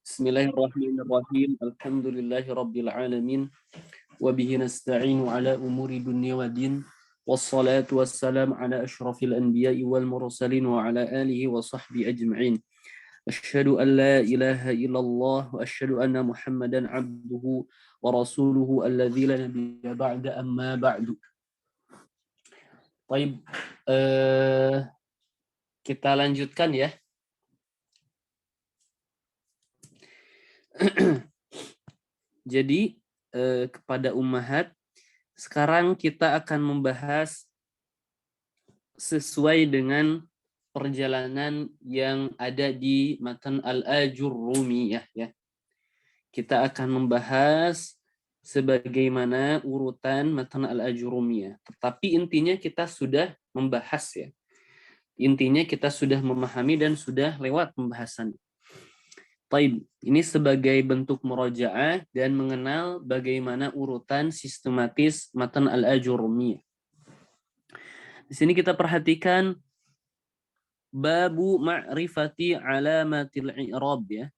Bismillahirrahmanirrahim. Alhamdulillahirabbil alamin. Wa bihi nasta'inu ala umuri dunya waddin. Wassalatu wassalamu ala asyrafil anbiya'i wal mursalin wa ala alihi wa sahbihi ajma'in. Asyhadu an la ilaha illallah wa asyhadu anna Muhammadan abduhu wa rasuluhu alladzi la nabiyya ba'da amma ba'du. Baik, kita lanjutkan ya. Jadi kepada ummahat, sekarang kita akan membahas sesuai dengan perjalanan yang ada di matan Al-Ajurrumiyah ya. Kita akan membahas sebagaimana urutan matan Al-Ajurrumiyah. Tetapi intinya kita sudah membahas ya. Intinya kita sudah memahami dan sudah lewat pembahasannya. Taib, ini sebagai bentuk murajaah dan mengenal bagaimana urutan sistematis matan Al-Ajurrumiyah. Di sini kita perhatikan babu ma'rifati alamatil i'rab ya.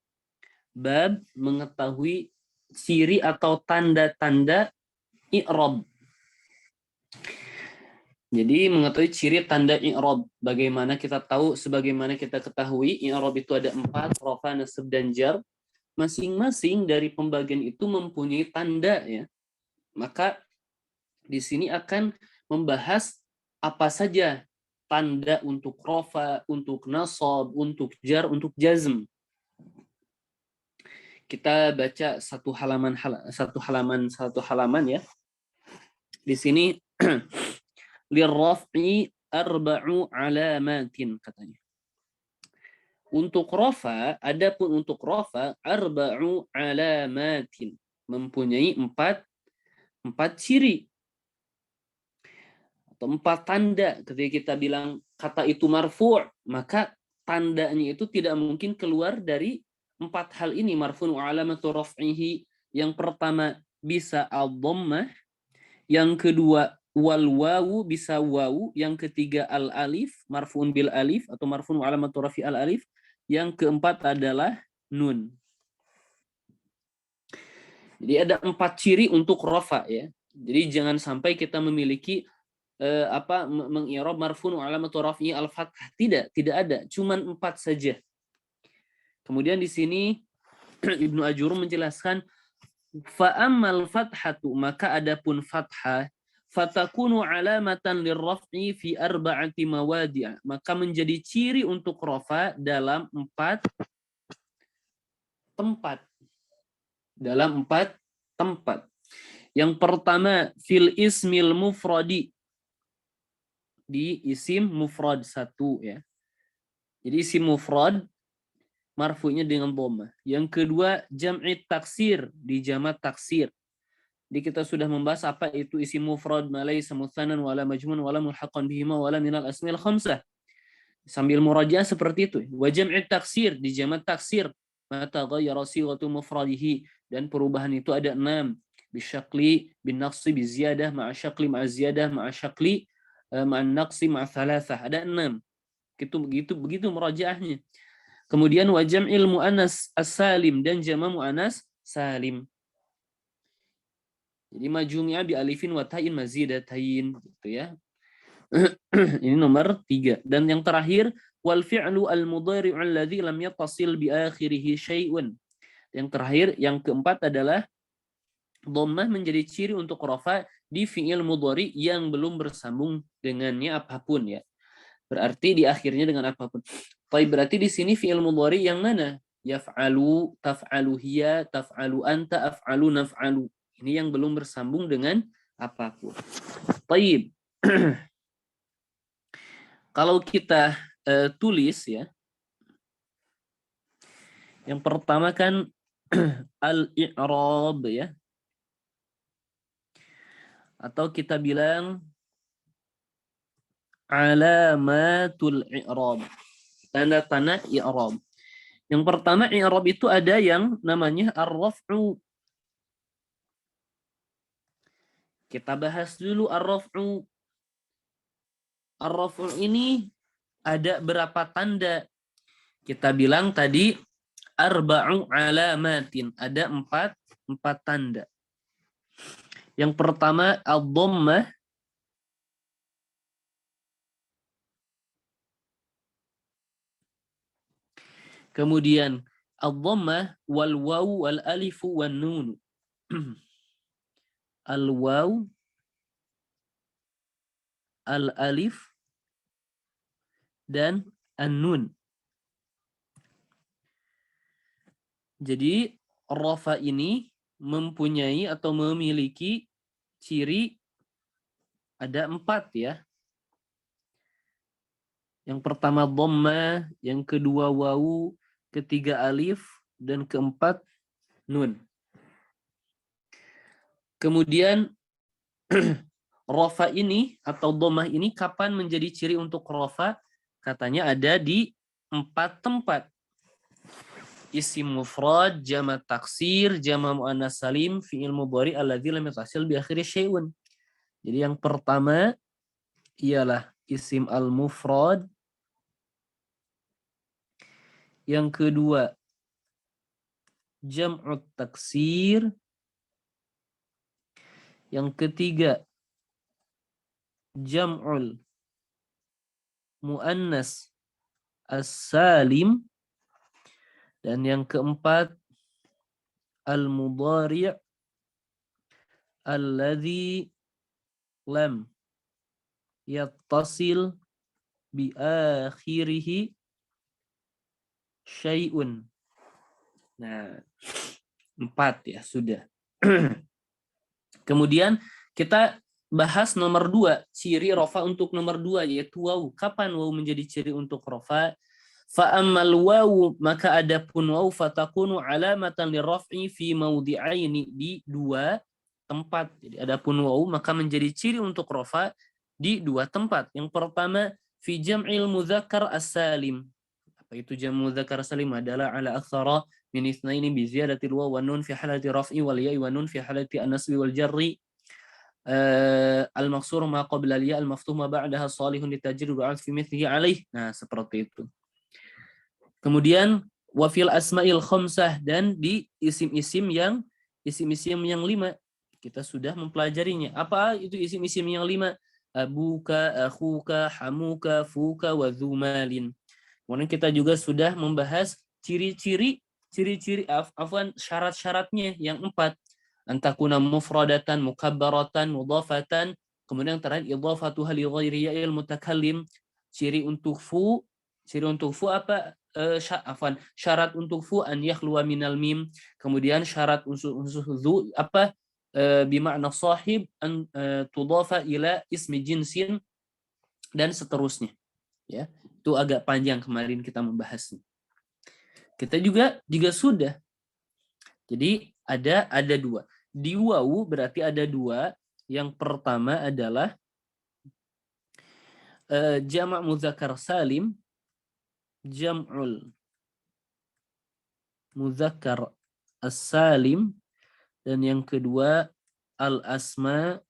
Bab mengetahui ciri atau tanda-tanda i'rab. Jadi mengetahui ciri tanda i'rab. Bagaimana kita tahu, sebagaimana kita ketahui i'rab itu ada 4, rafa, nasab, dan jar. Masing-masing dari pembagian itu mempunyai tanda ya. Maka di sini akan membahas apa saja tanda untuk rafa, untuk nasab, untuk jar, untuk jazm. Kita baca satu halaman ya. Di sini lirraf'i arba'u alamatin katanya. Untuk rafa, adapun untuk rafa arba'u alamatin, mempunyai empat ciri atau 4 tanda. Ketika kita bilang kata itu marfu', maka tandanya itu tidak mungkin keluar dari 4 hal ini. Marfu'un wa alamatu raf'ihi, yang pertama bisa al-dhammah, yang kedua wal wawu, bisa wawu, yang ketiga al alif, marfu'un bil alif atau marfu'un wa alamatu rafi al alif, yang keempat adalah nun. Jadi ada 4 ciri untuk rafa ya. Jadi jangan sampai kita memiliki mengi'rab marfu'un wa alamatu rafi al fathah, tidak ada, cuman 4 saja. Kemudian di sini Ibnu Ajurum menjelaskan fa ammal fathatu, maka adapun fathah, fatakunu alamatan lirraf'i fi arba'ati mawadi', maka menjadi ciri untuk rafa dalam 4 tempat. Dalam 4 tempat. Yang pertama fil ismil mufradi, di isim mufrad 1 ya. Jadi isim mufrad marfu'nya dengan dhammah. Yang kedua jam'i taksir, di jamak taksir. Jadi kita sudah membahas apa itu isim mufrad, malaysa mutsannan wala majmun wala mulhaqan bihima wala minal asmil khamsah. Sambil murajaah seperti itu. Wa jam'i taksir, di jamak taksir, ma taghayyara sighatu mufradihi, dan perubahan itu ada 6. Bisyaqli, bin naqsi, bi ziyadah, ma'a syaqli, ma'a ziyadah, ma'a syaqli, ma'an naqsi, ma'a thalathah. Ada 6. Begitu murajaahnya. Kemudian wa jam'il muannas as-salim, dan jama' muannas salim. Jadi majumi'a bi alifin wa ta'in mazidatain gitu ya. Ini nomor 3. Dan yang terakhir wal fi'lu al mudhari'u alladhi lam yattasil bi akhirih syai'un. Yang terakhir, yang keempat adalah dhammah menjadi ciri untuk rafa di fi'il mudhari yang belum bersambung dengannya apapun ya. Berarti di akhirnya dengan apapun. Tapi berarti di sini fi'il mudhari yang mana? Yaf'alu, taf'alu hiya, taf'alu anta, af'alu, naf'alu. Ini yang belum bersambung dengan apapun. Taib. Kalau kita tulis ya, yang pertama kan al-i'rab ya, atau kita bilang alamatul i'rab, tanda-tanda i'rab. Yang pertama i'rab itu ada yang namanya ar-raf'u. Kita bahas dulu ar-raf'u. Ar-raf'u ini ada berapa tanda? Kita bilang tadi arba'u alamatin. Ada empat tanda. Yang pertama ad-dhammah. Kemudian ad-dhammah wal waw wal alif wan nun. Al waw, al alif dan an-nun. Jadi rafa ini mempunyai atau memiliki ciri ada 4 ya. Yang pertama dhamma, yang kedua wawu, ketiga alif, dan keempat nun. Kemudian rafa ini atau dhammah ini kapan menjadi ciri untuk rafa? Katanya ada di 4 tempat. Isim mufrad, jama' taksir, jama' muannas salim, fi'il mudhari alladzi lam yatasil bi akhiri syai'un. Jadi yang pertama ialah isim al-mufrad. Yang kedua jam'ut taksir. Yang ketiga jam'ul muannas as-salim. Dan yang keempat al-mudhari' alladzi lam yattasil bi akhirih syai'un. Nah, 4 ya sudah. Kemudian kita bahas nomor 2, ciri rafa untuk nomor 2 yaitu waw. Kapan waw menjadi ciri untuk rafa? Fa ammal waw, maka adapun waw fatakunu alamatan liraf'i fi mawdi'aini, di 2 tempat. Jadi adapun waw maka menjadi ciri untuk rafa di 2 tempat. Yang pertama fi jam'il mudzakkar as-salim. Apa itu jam' mudzakkar salim? Adalah ala aktsara min itsnaini bi ziyadatil waw wan nun fi halati raf'i wal ya'i wan nun fi halati an-nasbi wal jarri. Al-maksur ma qabla al-ya al-maftuh ma ba'daha salihun litajrid wa fi mithlihi alaih. Nah, seperti itu. Kemudian wafil asma'il khamsah, dan di isim-isim yang 5 kita sudah mempelajarinya. Apa itu isim-isim yang 5? Abuka, akhuka, hamuka, fuka, wa dzumalin. Kemudian kita juga sudah membahas ciri-ciri syarat-syaratnya yang 4. Antakuna mufradatan, mukabbaratan, mudhafatan. Kemudian terakhir idhafatuha li ghairi ya'il mutakallim. Ciri untuk fu apa? Syarat untuk fu an yakhluwa minal mim. Kemudian syarat unsur zu apa? Bima'na sahib an tudhafa ila ismi jinsin, dan seterusnya. Ya, itu agak panjang kemarin kita membahasnya. Kita juga sudah. Jadi ada 2. Di wawu berarti ada 2. Yang pertama adalah jama' mudzakkar salim, jam'ul mudzakkar as-salim, dan yang kedua al-asma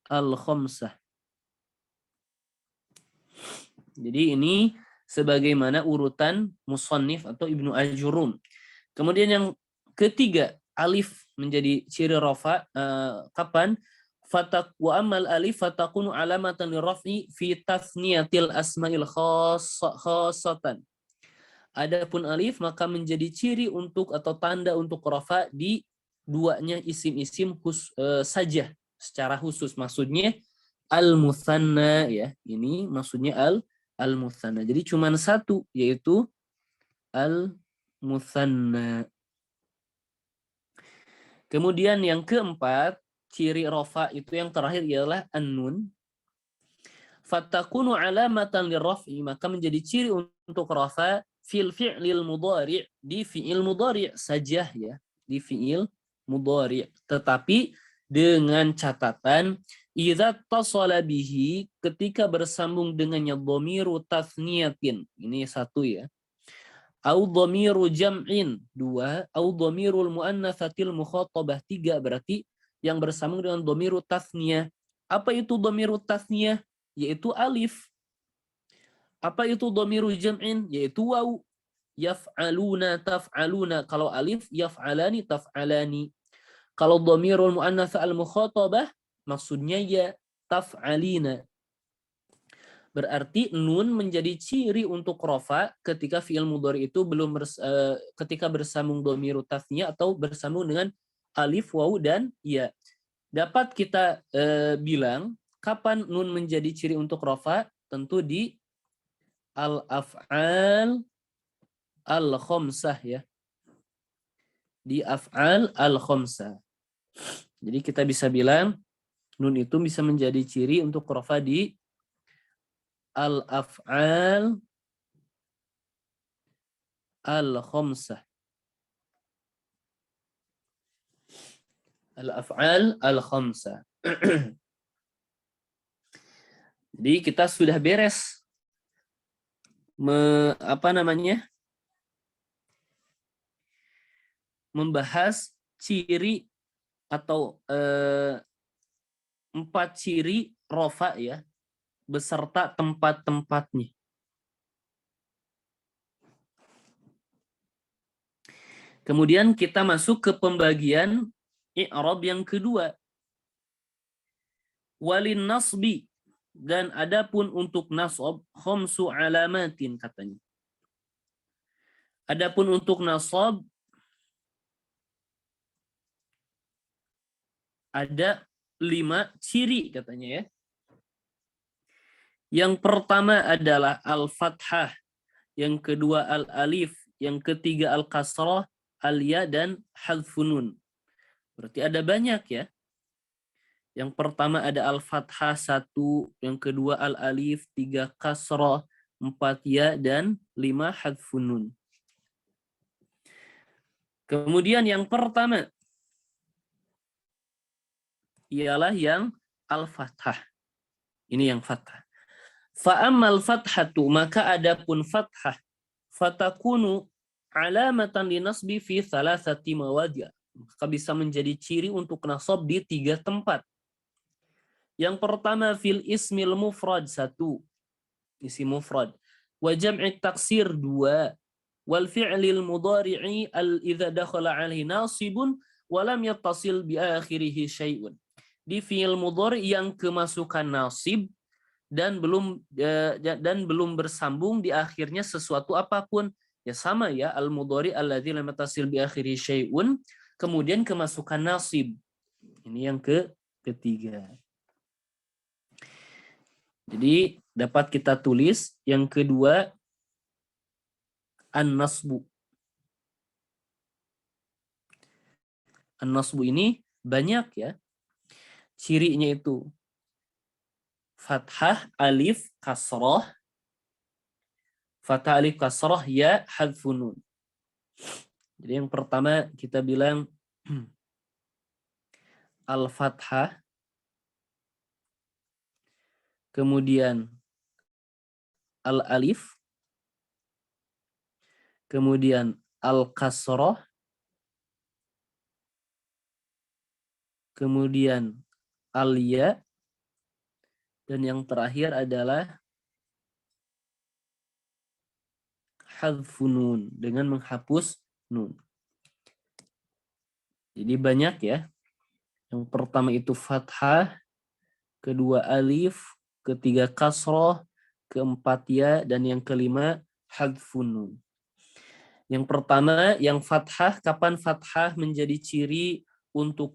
al-khamsah. Jadi ini sebagaimana urutan musannif atau Ibnu Ajurum. Kemudian yang ketiga, alif menjadi ciri rafa kapan? Wa amal alif fatakunu alamatan liraf'i fi tasniyatil asma'il khassatan. Adapun alif maka menjadi ciri untuk atau tanda untuk rafa di 2-nya isim-isim saja secara khusus. Maksudnya al-mutsanna ya. Ini maksudnya al-mutsanna. Jadi cuma 1 yaitu al-mutsanna. Kemudian yang keempat, ciri rafa itu yang terakhir ialah an-nun. Fatakunu alamatan lirraf'i, maka menjadi ciri untuk rafa fil fi'lil mudhari', di fi'il mudhari' saja ya, di fi'il mudhari'. Tetapi dengan catatan idza tasala bihi, ketika bersambung dengannya dhamiru tatsniyatin. Ini 1 ya. Au dhamiru jam'in 2, au dhamirul muannatsatil mukhatabah 3, berarti yang bersambung dengan dhamiru tasniyah. Apa itu dhamiru tasniyah? Yaitu alif. Apa itu dhamiru jam'in? Yaitu waw. Yaf'aluna, taf'aluna. Kalau alif, yaf'alani, taf'alani. Kalau dhamirul mu'annats al-mukhatabah, maksudnya ya taf'alina. Berarti nun menjadi ciri untuk rofa ketika fi'il mudhari itu belum ketika bersambung dhamiru tasnya atau bersambung dengan alif, waw, dan ya. Dapat kita bilang kapan nun menjadi ciri untuk rofa? Tentu di al-af'al al-khamsah ya. Di af'al al-khamsah. Jadi kita bisa bilang nun itu bisa menjadi ciri untuk rofa di al-af'al al-khamsah. Al-af'al al-khamsah. Jadi kita sudah beres membahas ciri atau 4 ciri rofa ya, beserta tempat-tempatnya. Kemudian kita masuk ke pembagian i'rab yang kedua. Walin nasbi, dan adapun untuk nasab khamsu alamatin katanya. Adapun untuk nasab ada 5 ciri katanya ya. Yang pertama adalah al-fathah, yang kedua al-alif, yang ketiga al-kasrah, al-ya, dan hadfun nun. Berarti ada banyak ya. Yang pertama ada al-fathah 1, yang kedua al-alif, 3 kasrah, 4 ya, dan 5 hadfun nun. Kemudian yang pertama ialah yang al-fathah. Ini yang fathah. Fa'ammal fathatu, maka adapun fathah, fatakunu alamatan linasbi fi thalathati mawadi'. Maka bisa menjadi ciri untuk nasab di 3 tempat. Yang pertama fil ismil mufrad 1, isim mufrad. Wa jam'i taksir 2. Wal fi'lil mudhari'i idza dakhala 'alaihi nasibun wa lam yattasil bi akhirih syai'un. Di fi'il mudhari yang kemasukan nasib dan belum bersambung di akhirnya sesuatu apapun. Ya sama ya, al-mudhari alladzi lam yattasil bi akhirih syai'un, kemudian kemasukan nasib. Ini yang ketiga. Jadi dapat kita tulis yang kedua an-nasbu. An-nasbu ini banyak ya. Cirinya itu fathah, alif, kasrah. Fathah, alif, kasrah, ya, hadfun nun. Jadi yang pertama kita bilang al-fathah, kemudian al-alif, kemudian al-kasrah, kemudian al-ya, dan yang terakhir adalah hadfun nun, dengan menghapus nun. Jadi banyak ya. Yang pertama itu fathah, kedua alif, ketiga kasroh, keempat ya, dan yang kelima hadfun nun. Yang pertama yang fathah, kapan fathah menjadi ciri untuk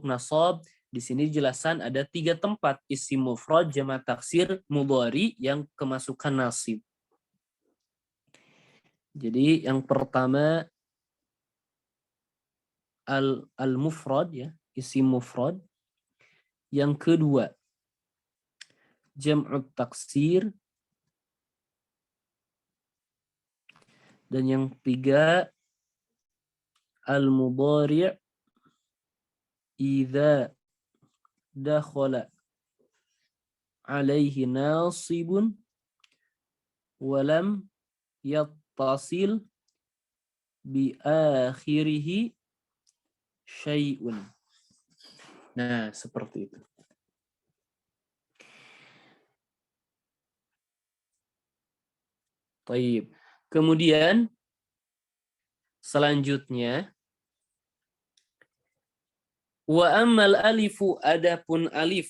nasab? Di sini jelasan ada 3 tempat, isim mufrad, jamak taksir, mudhari yang kemasukan nasib. Jadi yang pertama al-mufrad ya, isim mufrad. Yang kedua jam'ut taksir. Dan yang ketiga al-mudhari' idza dakhala alaihi nasibun walam yattasil bi akhirih syai'un. Nah, seperti itu. Baik. Kemudian Selanjutnya, wa ammal alifu, adapun alif.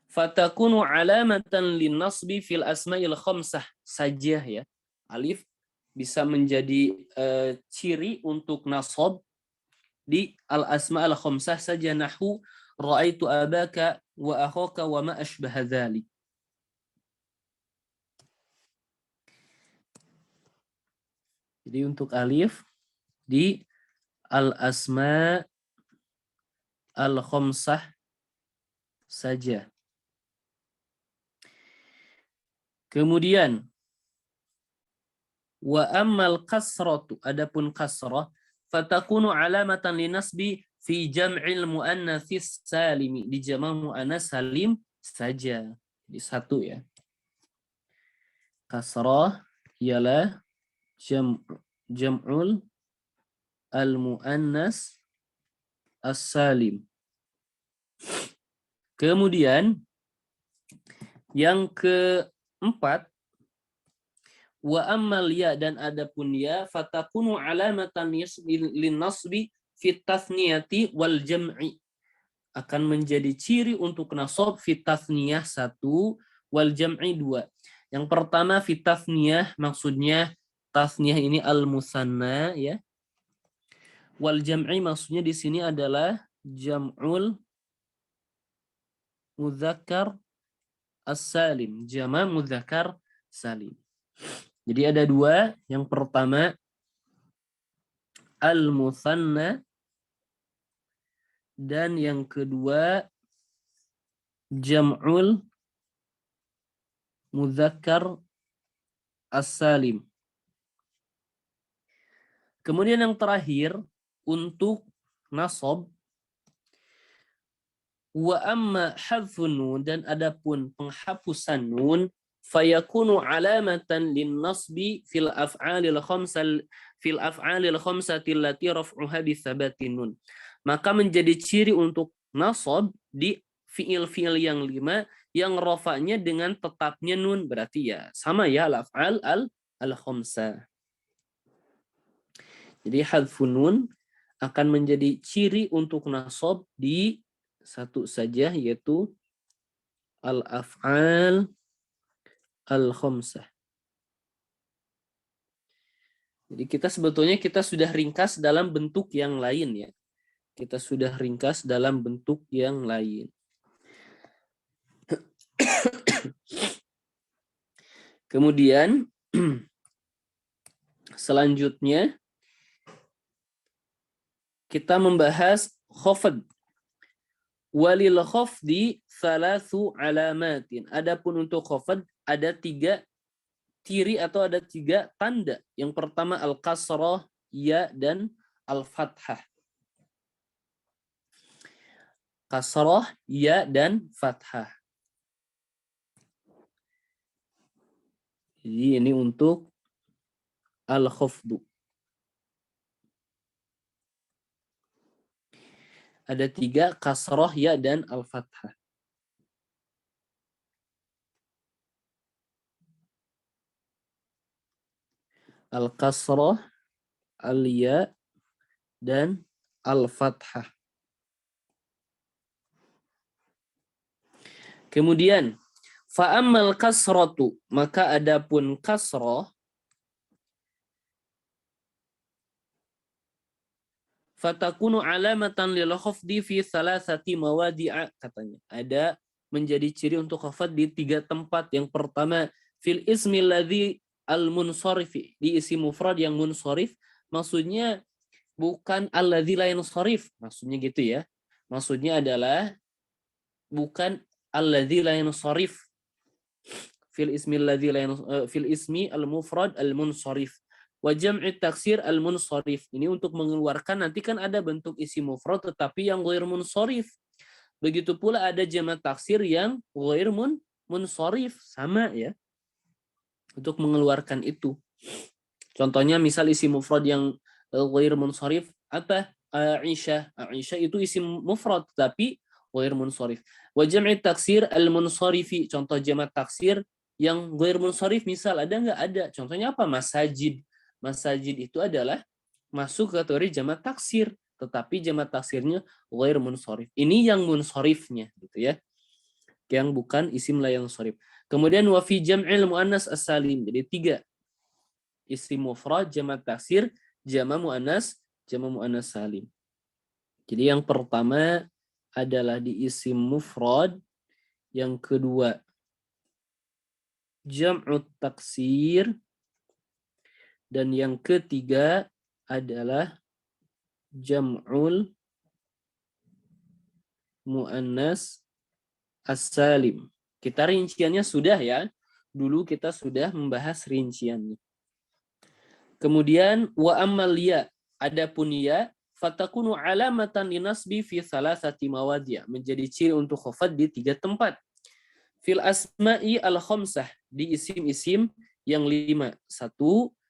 Fatakunu alamatan linnasbi fil asma'il khamsah saja ya. Alif bisa menjadi ciri untuk nasab di al-asma' al-khamsah saja, nahu ra'aitu abaka wa akhaka wa ma ashbaha dzalik. Jadi untuk alif di al-asma' al-khamsah saja. Kemudian wa ammal kasratu, adapun kasrah, fatakunu alamatan linasbi fi jam'il muannatsis salimi, di jama' muannas salim saja. Di satu ya. Kasrah ialah jam'ul al-muannas as-salim. Kemudian yang keempat, wa ammal ya, dan adapun ya, fatakunu alamatan linnasbi fit tathniyati wal jam'i, akan menjadi ciri untuk nasab fit tathniyah 1 wal jam'i 2. Yang pertama fit tathniyah, maksudnya tathniyah ini al musanna ya. Wal jam'i maksudnya di sini adalah jam'ul mudzakkar as-salim, jama' mudzakkar salim. Jadi ada dua. Yang pertama al-musanna, dan yang kedua jam'ul mudzakkar as-salim. Kemudian yang terakhir untuk nasab, wa amma hadfun nun, dan adapun penghapusan nun, fayakunu alamatan linnasbi fil af'alil khamsati allati raf'uha bitsabatin nun. Maka menjadi ciri untuk nasab di fiil-fiil yang 5 yang rafa'nya dengan tetapnya nun, berarti ya sama ya al-af'al al-khamsah. Jadi hadfun nun akan menjadi ciri untuk nasab di satu saja, yaitu al-af'al al-khamsah. Jadi sebetulnya kita sudah ringkas dalam bentuk yang lain ya. Kita sudah ringkas dalam bentuk yang lain. Kemudian selanjutnya kita membahas khafd. Walil khafdi thalathu alamatin. Adapun untuk khafd ada 3 ciri atau ada 3 tanda. Yang pertama al-kasrah, ya, dan al-fathah. Kasrah, ya, dan fathah. Jadi ini untuk al-khafdu. Ada 3, kasrah, ya, dan al-fathah. Al-kasrah, al-ya, dan al-fathah. Kemudian fa'ammal kasratu, maka adapun kasrah, fatakunu alamatan lil khafdi fi thalathati mawadi'a, katanya. Ada menjadi ciri untuk khafd di 3 tempat. Yang pertama fil ismi alladhi al-munsharif, di isim mufrad yang munsharif, maksudnya bukan alladzi la yansharif, maksudnya gitu ya. Maksudnya adalah bukan alladzi la yansharif. Fil ismi alladzi la fil ismi al-mufrad al-munsharif. Wa jam'i taksir al-munsharif. Ini untuk mengeluarkan, nanti kan ada bentuk isim mufrad tetapi yang ghair munsharif. Begitu pula ada jama' taksir yang ghair munsharif, sama ya. Untuk mengeluarkan itu. Contohnya misal isim mufrad yang ghair munsharif apa? Aisyah. Aisyah itu isim mufrad tapi ghair munsharif. Wa jam'i taksir al-munsharifi. Contoh jama' taksir Yang ghair munsharif misal ada nggak? Ada. Contohnya apa? Masajid. Masajid itu adalah masuk kategori jamak taksir, tetapi jamak taksirnya ghair munsharif. Ini yang munsharifnya gitu ya. Yang bukan isim la yang munsharif. Kemudian wa fi jam'il muannas as-salim. Jadi 3. Isim mufrad, jamak taksir, jamak muannas salim. Jadi yang pertama adalah di isim mufrad, yang kedua jam'ut taksir, dan yang ketiga adalah jam'ul muannas as-salim. Kita rinciannya sudah ya. Dulu kita sudah membahas rinciannya. Kemudian wa ammal ya, adapun ya, fatakunu alamatan linasbi fi salasati mawadhi', menjadi ciri untuk khafad di 3 tempat. Fil asma'i al-khamsah, di isim-isim yang 5. 1,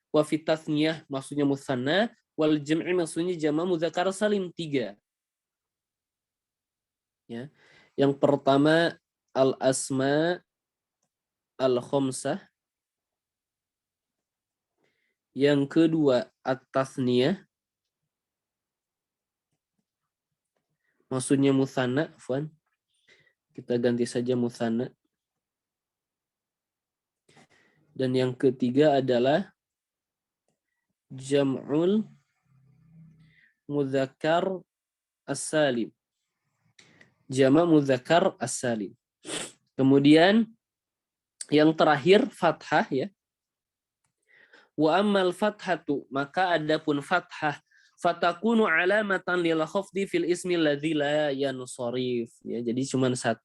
wa fi tathniyah maksudnya musanna, wal jam'i maksudnya jama' mudzakkar salim 3. Ya. Yang pertama al-asma al-khamsah, yang kedua at-tathniyah maksudnya musanna, afwan. Kita ganti saja musanna. Dan yang ketiga adalah jam'ul mudzakkar as-salim. Jama' mudzakkar as-salim. Kemudian yang terakhir fathah ya. Wa ammal fathatu, maka adapun fathah, fatakunu alamatan lil khafdi fil ismi alladzi la yansharif. Ya, jadi cuma 1,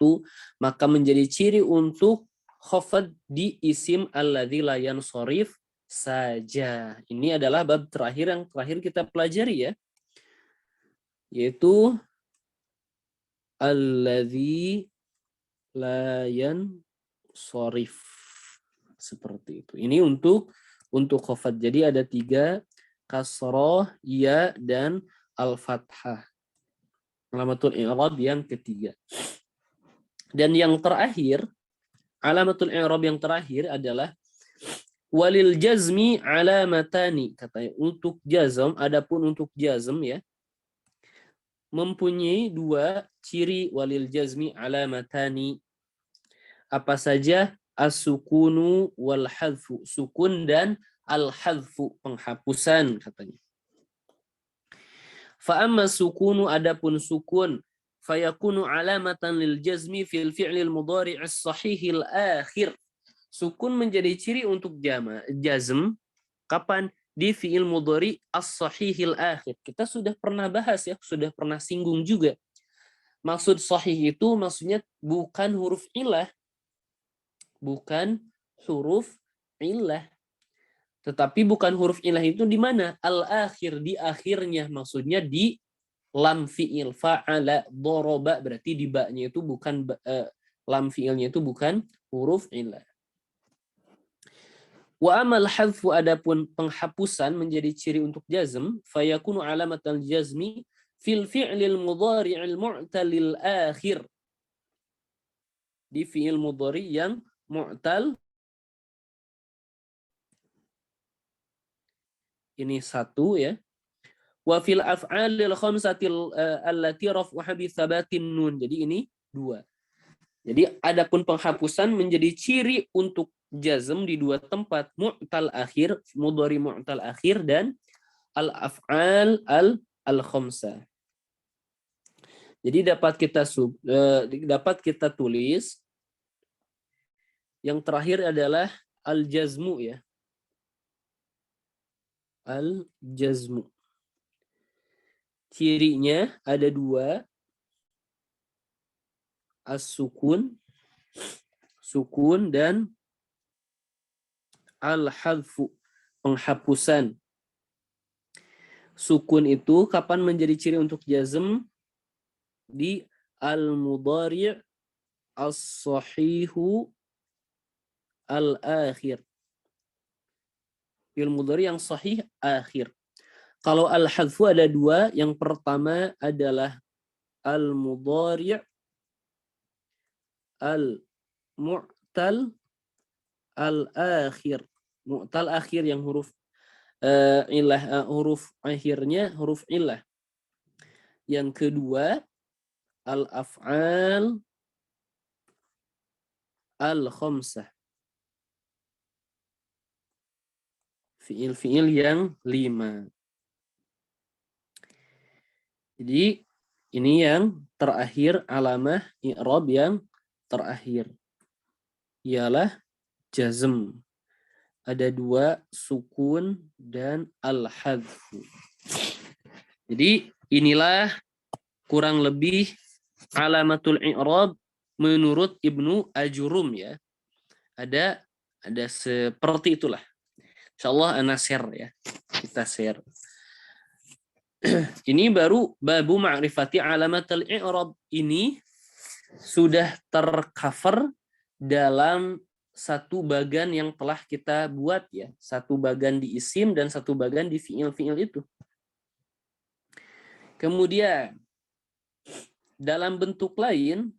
maka menjadi ciri untuk khafd di isim alladzi la yansharif saja. Ini adalah bab terakhir yang terakhir kita pelajari ya. Yaitu alladzi la yansharif. Seperti itu. Ini untuk khafd. Jadi ada 3, kasroh, ya, dan al-fathah. Alamatul i'rab yang ketiga. Dan yang terakhir, alamatul i'rab yang terakhir adalah walil jazmi alamatani. Katanya untuk jazm, adapun untuk jazm ya, mempunyai 2 ciri. Walil jazmi alamatani. Apa saja? As-sukunu wal hadfu, sukun dan al-hadfu, penghapusan katanya. Fa amma sukunu, adapun sukun, fayakunu alamatan lil jazmi fil fi'lil mudhari' as-sahihil akhir. Sukun menjadi ciri untuk jazm kapan? Di fi'il mudhari' as-sahihil akhir. Kita sudah pernah bahas ya, sudah pernah singgung juga. Maksud sahih itu maksudnya bukan huruf illah, bukan huruf illah. Tetapi bukan huruf illah itu di mana? Al-akhir, di akhirnya. Maksudnya di lam fi'il. Fa'ala, doroba, berarti di ba-nya itu bukan, lam fi'ilnya itu bukan huruf illah. Wa amal hadfu, adapun penghapusan menjadi ciri untuk jazm, fayakunu alamatal jazmi fil fi'lil mudhari'il mu'talil akhir. Di fi'il mudhari' yang mu'tal. Ini 1 ya. Wa fil af'alil khamsatil allati raf'uha bi tsabatin nun. Jadi ini 2. Jadi adapun penghapusan menjadi ciri untuk jazm di 2 tempat, mu'tal akhir, mudhari mu'tal akhir, dan al-af'al al-khamsah. Jadi dapat kita tulis yang terakhir adalah al-jazmu ya. Al-jazmu. Cirinya ada 2. As-sukun, sukun, dan al-hadfu, penghapusan. Sukun itu kapan menjadi ciri untuk jazm? Di al-mudhari' as-sahihu al-akhir. Fi'il mudhari' yang sahih akhir. Kalau al-hadfu ada 2. Yang pertama adalah al-mudhari' al-mu'tal al-akhir. Mu'tal akhir yang huruf huruf akhirnya huruf illah. Yang kedua al-af'al al-khamsah. Fiil-fiil yang 5. Jadi ini yang terakhir, alamah i'rab yang terakhir ialah jazm. Ada 2, sukun dan al-hadfu. Jadi inilah kurang lebih alamatul i'rab menurut Ibnu Ajurum ya. Ada seperti itulah. Insyaallah ana share ya. Kita share. Ini baru babu ma'rifati alamatul i'rab. Ini sudah tercover dalam satu bagan yang telah kita buat ya. Satu bagan di isim dan satu bagan di fiil-fiil itu. Kemudian dalam bentuk lain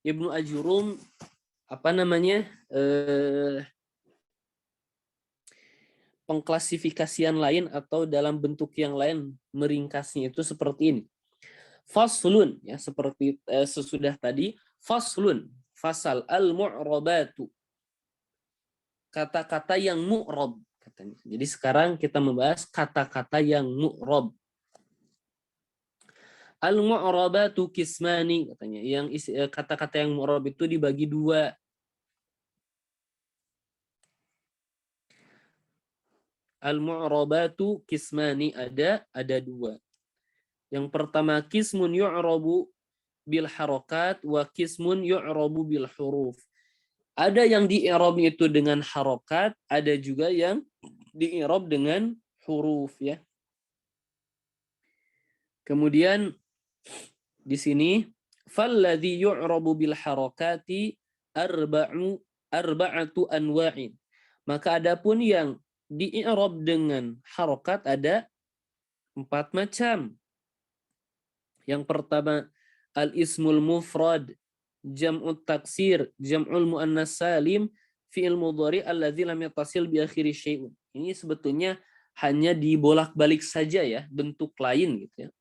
Ibnu Ajurum pengklasifikasian lain atau dalam bentuk yang lain meringkasnya itu seperti ini. Faslun ya, seperti sesudah tadi, faslun, fasal al-mu'rabatu. Kata-kata yang mu'rab katanya. Jadi sekarang kita membahas kata-kata yang mu'rab. Al-mu'rabatu kismani katanya. Yang kata-kata yang mu'rab itu dibagi 2. Al-mu'rabatu kismani ada 2. Yang pertama kismun yu'rabu bil harakat wa kismun yu'rabu bil huruf. Ada yang di-i'rab itu dengan harokat, ada juga yang di-i'rab dengan huruf ya. Kemudian di sini falladzi yu'rabu bil harakati arba'atu anwa'in. Maka adapun yang di-i'rab dengan harokat ada 4 macam. Yang pertama al-ismul mufrad, jam'ut taksir, jam'ul muannas salim, fi'il mudhari alladzi lam yattasil bi akhiri syai'un. Ini sebetulnya hanya dibolak-balik saja ya, bentuk lain gitu ya.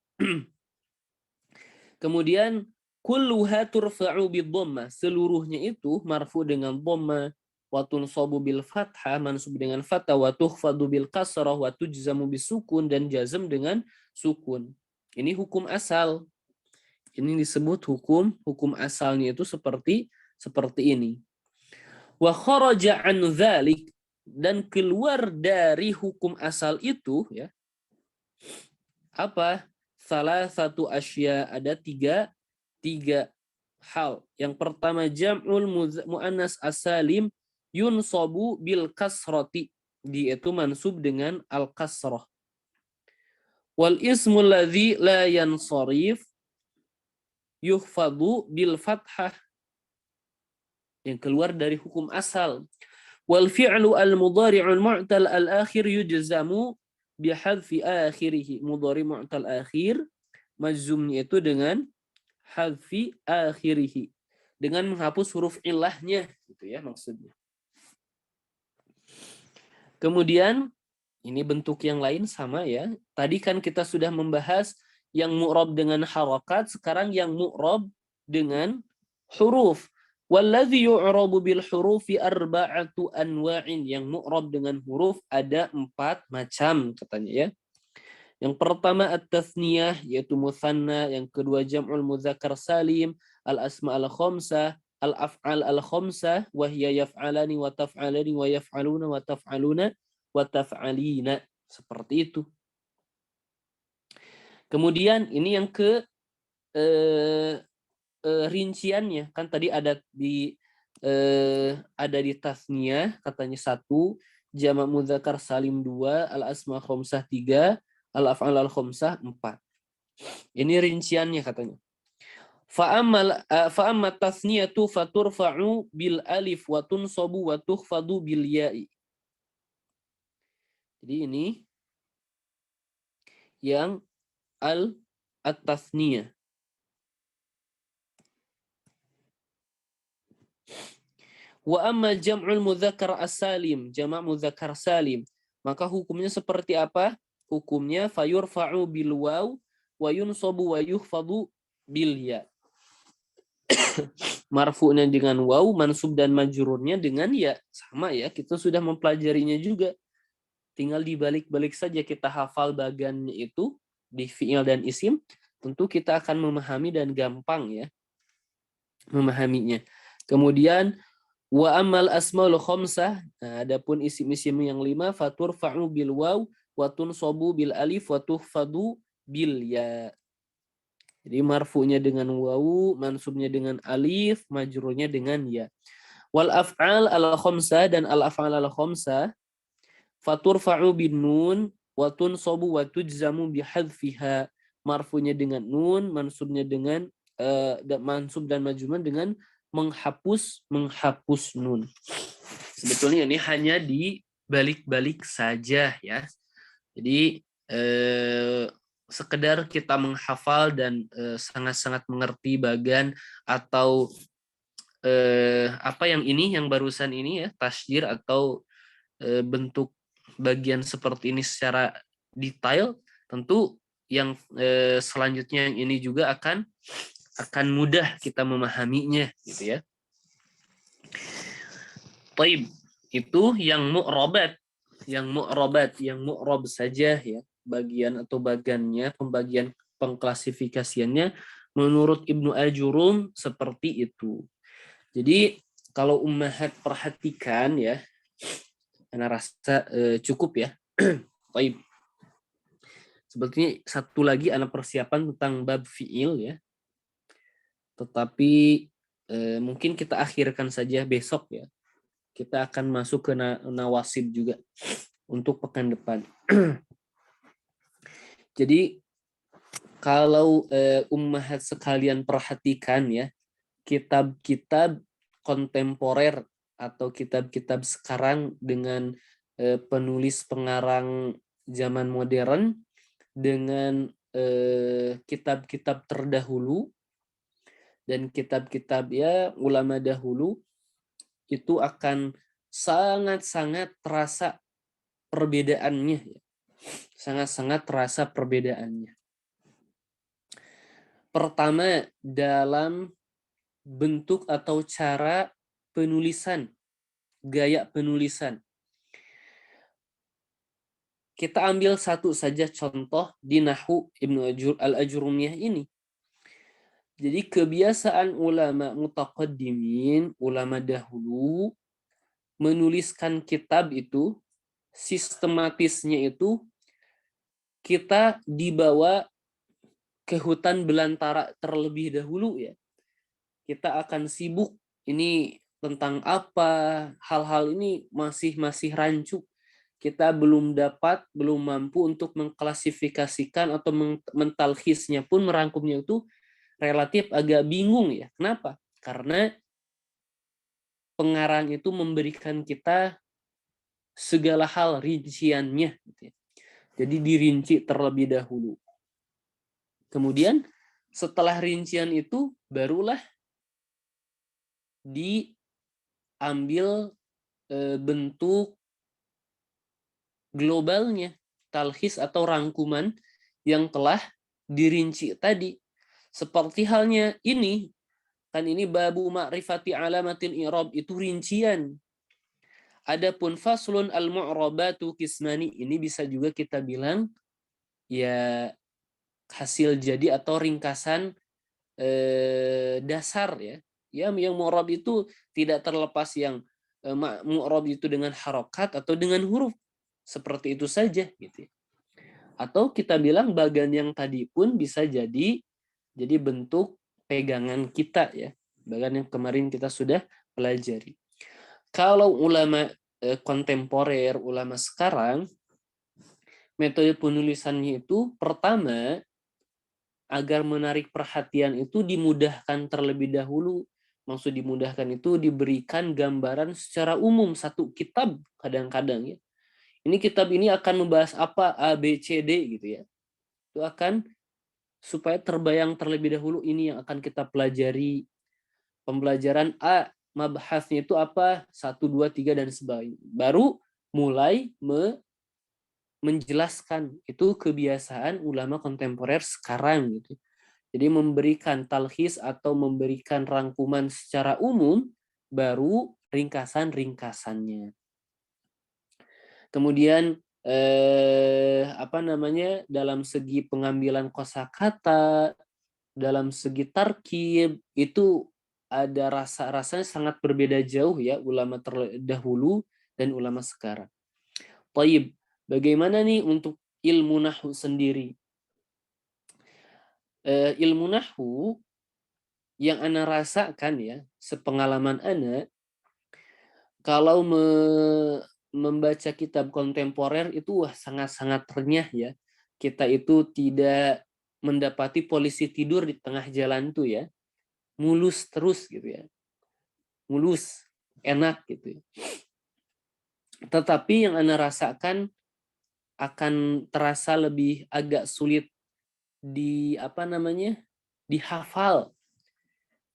Kemudian kulluha turfa'u bid-dhammah, seluruhnya itu marfu dengan dhamma, wa tunsabu bil fathah, mansub dengan fathah, wa tukhfadu bil kasrah, wa tujzamu bisukun, dan jazm dengan sukun. Ini hukum asal. Ini disebut hukum asalnya itu seperti ini. Wa kharaja an dzalik, dan keluar dari hukum asal itu ya. Apa? Salah satu asya, ada tiga hal. Yang pertama jam'ul muannas asalim yunsabu bil kasrati, dia itu mansub dengan al kasrah. Wal ismul ladzi la yansarif yuhfadu bil fathah, yang keluar dari hukum asal. Wal fi'lu al mudhari'ul mu'tal al akhir yujzamu bihadfi akhirih. Mudhari mu'tal akhir majzumnya itu dengan hadfi akhirih, dengan menghapus huruf illahnya gitu ya maksudnya. Kemudian ini bentuk yang lain sama ya. Tadi kan kita sudah membahas yang mu'rab dengan harakat, sekarang yang mu'rab dengan huruf. Walladzi yu'rabu bil hurufi arba'atu anwa'in, yang mu'rab dengan huruf ada 4 macam katanya ya. Yang pertama at-tathniyah, yaitu mutsanna, yang kedua jam'ul mudzakkar salim, al-asma al-khamsah, al-af'al al-khamsah, wa hiya yaf'alani wa taf'alani wa yaf'aluna wa taf'aluna wa taf'alina. Seperti itu. Kemudian ini yang ke rinciannya, kan tadi ada di tasniyah katanya 1, jamak mudzakkar salim 2, al-asma khamsah 3, al-af'al al-khamsah 4. Ini rinciannya katanya. Fa'amma tasniyatu faturfa'u bil alif wa tunsabu wa tukhfadu bil ya'i. Jadi ini yang at-tasniyah. Wa amma jam'ul mudzakkar as-salim, jamak mudzakkar salim, maka hukumnya seperti apa? Hukumnya fayurfa'u bil waw wa yunsabu wa yukhfadu bil ya. Marfu'nya dengan waw, mansub dan majrurnya dengan ya. Sama ya, kita sudah mempelajarinya juga. Tinggal dibalik-balik saja kita hafal bagannya itu di fi'il dan isim, tentu kita akan memahami dan gampang ya memahaminya. Kemudian wa amal asmaul khamsah, nah, adapun isim-isim yang 5 faturfa'u bil waw wa tunsabu bil alif wa tuhfadu bil ya. Jadi marfu'nya dengan wawu, mansubnya dengan alif, majrurnya dengan ya. Wal af'al al khamsah, dan al af'al al khamsah faturfa'u bin nun wa tunsabu wa tujzamu bi hadfiha. Marfu'nya dengan nun, mansubnya dengan mansub dan majzuman dengan menghapus nun. Sebetulnya ini hanya di balik-balik saja ya. Jadi sekedar kita menghafal dan sangat-sangat mengerti bagan atau apa yang ini yang barusan ini ya, tasjir atau bentuk bagian seperti ini secara detail, tentu yang selanjutnya yang ini juga akan mudah kita memahaminya gitu ya. Taib, itu yang mu'robat, yang mu'rob saja ya, bagian atau bagannya, pembagian pengklasifikasiannya menurut Ibnu Ajurum seperti itu. Jadi kalau ummahat perhatikan ya, Ana rasa cukup ya. Taib. Sebetulnya satu lagi ana persiapan tentang bab fi'il ya. Tetapi mungkin kita akhirkan saja besok ya. Kita akan masuk ke nawasib juga untuk pekan depan. Jadi kalau ummahat sekalian perhatikan ya, kitab-kitab kontemporer atau kitab-kitab sekarang dengan penulis pengarang zaman modern dengan kitab-kitab terdahulu dan kitab-kitab ya ulama dahulu, itu akan sangat-sangat terasa perbedaannya. Sangat-sangat terasa perbedaannya. Pertama, dalam bentuk atau cara penulisan, gaya penulisan. Kita ambil satu saja contoh di Nahwu Ibnu al-Ajurumiyah ini. Jadi kebiasaan ulama mutaqaddimin, ulama dahulu, menuliskan kitab itu, sistematisnya itu, kita dibawa ke hutan belantara terlebih dahulu ya. Kita akan sibuk ini tentang apa, hal-hal ini masih rancu. Kita belum mampu untuk mengklasifikasikan atau mentalkhisnya pun, merangkumnya itu relatif agak bingung ya. Kenapa? Karena pengarang itu memberikan kita segala hal rinciannya. Jadi dirinci terlebih dahulu. Kemudian setelah rincian itu barulah diambil bentuk globalnya, talkhis atau rangkuman yang telah dirinci tadi. Seperti halnya ini, kan ini babu ma'rifati alamatil i'rab, itu rincian. Adapun faslun al-mu'rabatu kismani, ini bisa juga kita bilang ya hasil jadi atau ringkasan dasar ya. Ya, yang mu'rab itu tidak terlepas yang mu'rab itu dengan harokat atau dengan huruf. Seperti itu saja gitu. Atau kita bilang bagian yang tadi pun bisa jadi bentuk pegangan kita ya. Bagian yang kemarin kita sudah pelajari. Kalau ulama kontemporer, ulama sekarang, metode penulisannya itu pertama, agar menarik perhatian itu dimudahkan terlebih dahulu. Maksud dimudahkan itu diberikan gambaran secara umum satu kitab kadang-kadang ya. Ini kitab ini akan membahas apa, A, B, C, D gitu ya. Itu akan supaya terbayang terlebih dahulu ini yang akan kita pelajari. Pembelajaran A mabhasnya itu apa, 1, 2, 3 dan sebagainya. Baru mulai menjelaskan. Itu kebiasaan ulama kontemporer sekarang gitu. Jadi memberikan talhis atau memberikan rangkuman secara umum, baru ringkasan-ringkasannya. Kemudian dalam segi pengambilan kosakata, dalam segi tarkib itu ada rasanya sangat berbeda jauh ya ulama terdahulu dan ulama sekarang. Taib, bagaimana nih untuk ilmu nahwu sendiri? Ilmu nahwu yang ana rasakan ya, sepengalaman ana, kalau membaca kitab kontemporer itu sangat-sangat renyah ya. Kita itu tidak mendapati polisi tidur di tengah jalan tuh ya. Mulus terus gitu ya. Mulus, enak gitu ya. Tetapi yang ana rasakan akan terasa lebih agak sulit dihafal.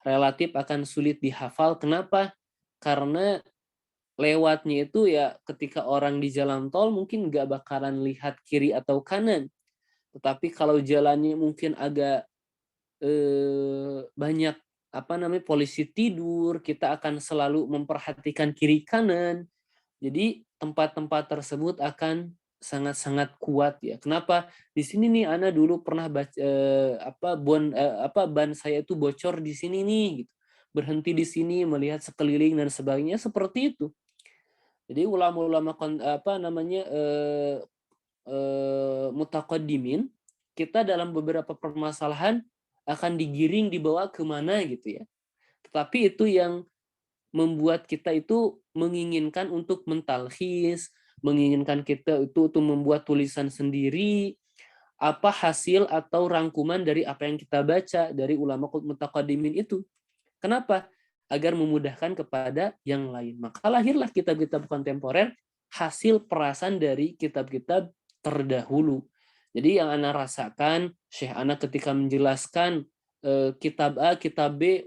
Relatif akan sulit dihafal. Kenapa? Karena lewatnya itu ya ketika orang di jalan tol mungkin nggak bakalan lihat kiri atau kanan. Tetapi kalau jalannya mungkin agak banyak polisi tidur, kita akan selalu memperhatikan kiri kanan. Jadi tempat-tempat tersebut akan sangat-sangat kuat ya. Kenapa? Di sini nih Ana dulu pernah baca ban saya itu bocor di sini nih gitu. Berhenti di sini melihat sekeliling dan sebagainya seperti itu. Jadi ulama-ulama mutaqaddimin, kita dalam beberapa permasalahan akan digiring dibawa kemana gitu ya. Tetapi itu yang membuat kita itu menginginkan untuk mentalkhis, menginginkan kita itu untuk membuat tulisan sendiri, apa hasil atau rangkuman dari apa yang kita baca dari ulama mutaqaddimin itu. Kenapa? Agar memudahkan kepada yang lain. Maka lahirlah kitab-kitab kontemporer hasil perasan dari kitab-kitab terdahulu. Jadi yang Ana rasakan, Syekh Ana ketika menjelaskan kitab A, kitab B,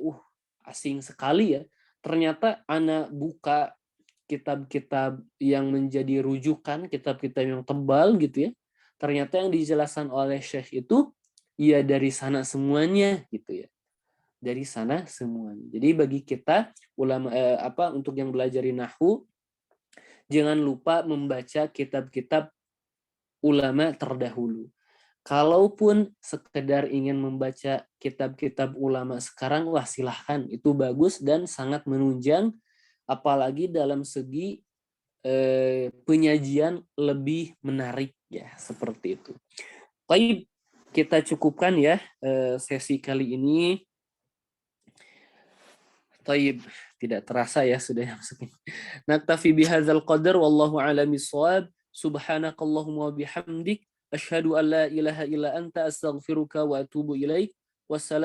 asing sekali ya. Ternyata Ana buka kitab-kitab yang menjadi rujukan, kitab-kitab yang tebal gitu ya. Ternyata yang dijelaskan oleh Syekh itu ya dari sana semuanya gitu ya. Dari sana semuanya. Jadi bagi kita ulama untuk yang belajar nahwu, jangan lupa membaca kitab-kitab ulama terdahulu. Kalaupun sekedar ingin membaca kitab-kitab ulama sekarang, wah silahkan, itu bagus dan sangat menunjang, apalagi dalam segi penyajian lebih menarik ya, seperti itu. Baik, kita cukupkan ya sesi kali ini. Taib, tidak terasa ya sudah masuk. Naktafi bihadzal qadar wallahu a'lam bissawab. Subhanakallahumma wa bihamdik asyhadu an la ilaha illa anta astaghfiruka wa atubu ilaik. Wassalam.